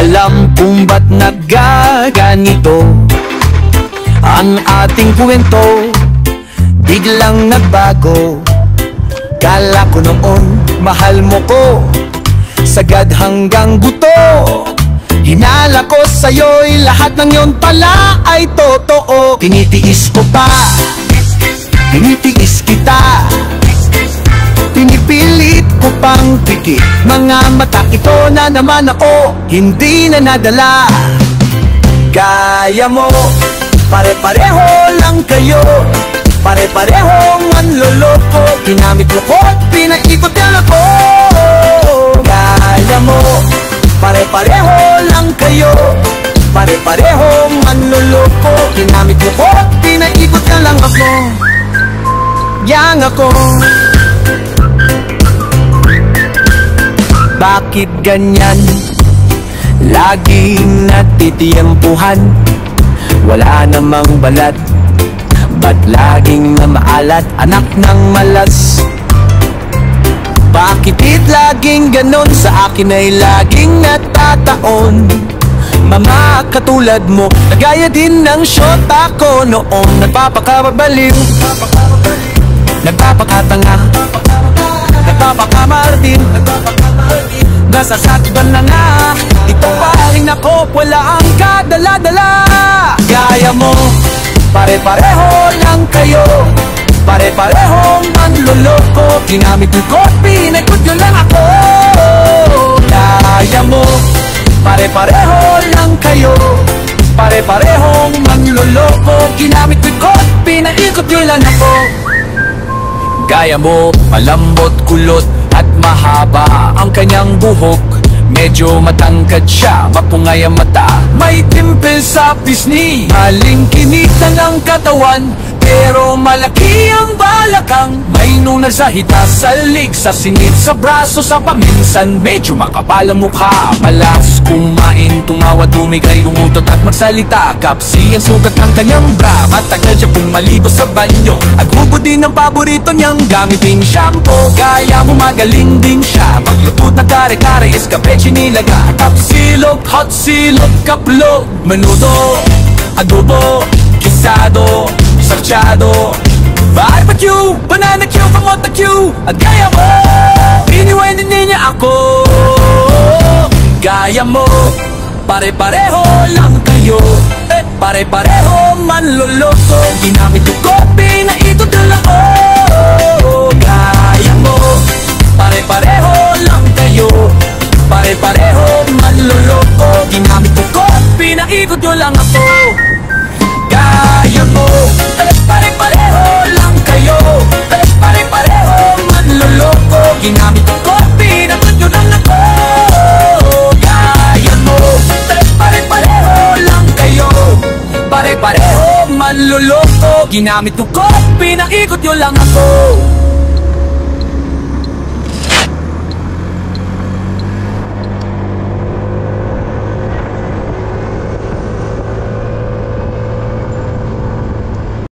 alam kung ba't naggaganito ang ating kwento. Biglang nagbago. Kala ko noon mahal mo ko, sagad hanggang buto. Hinala ko sa'yo'y lahat ng yon pala ay totoo. Tinitiis ko pa, tinitiis kita, pinipilit ko pang pikit. Mga mata, ito na naman ako, hindi na nadala. Gaya mo, pare-pareho lang kayo, pare-parehong manloloko. Ginamit mo ko at pinaikot yan ako. Gaya mo, pare-pareho lang kayo, pare-parehong manloloko. Ginamit mo ko at pinaikot yan lang ako. Yang ako. Bakit ganyan? Laging natitiyempuhan, wala namang balat. Ba't laging na maalat, anak ng malas? Bakit laging ganon? Sa akin ay laging natataon. Mama, katulad mo, nagaya din ng syota ko noon. Nagpapakabaliw, nagpapakatanga, nagpapakamartin, nasasaktan na nga. Ito pa rin ako, wala ang kadala-dala. Gaya mo, pare-pareho lang kayo, pare-parehong manloloko. Ginamit yung kopi, naikot yun lang ako. Gaya mo, pare-pareho lang kayo, pare-parehong manloloko. Ginamit yung kopi, naikot yun lang ako. Gaya mo, malambot, kulot at mahaba ang kanyang buhok. Medyo matangkad siya, mapungay ang mata, may dimple sa pisngi. Malingkinitan ang katawan, pero malaki ang balakang. May nunal sa hita, sa lig, sa singit, sa braso, sa paminsan. Medyo makapal ang mukha, malas kumain, tumawa, tumigay, umutot at magsalita. Kapsi ang sugat ng kanyang bra, matagal siya pumaligo sa banyo. At hubo din ang paborito niyang gamiting shampoo. Kaya mo magaling din siya magluto na kare-kare, escabeche, nilaga, tapsilog, hot silog, kaplog, menudo, adobo, kisado, sarchado, barbecue, banana Q, pamota Q. At gaya mo, iniwende niya ako. Gaya mo, pare-pareho lang kayo, pare-pareho manloloko. Ginamit yung kopi na ito lang ako. Gaya mo, pare-pareho lang kayo, pare-pareho manloloko. Ginamit ko kopi, naikot nyo lang ako. Gaya mo, pare-pareho lang kayo, pare-pareho manloloko. Ginamit ko kopi, naikot nyo lang ako. Gaya mo, pare-pareho lang kayo, pare-pareho manloloko. Ginamit ko kopi, naikot nyo lang ako.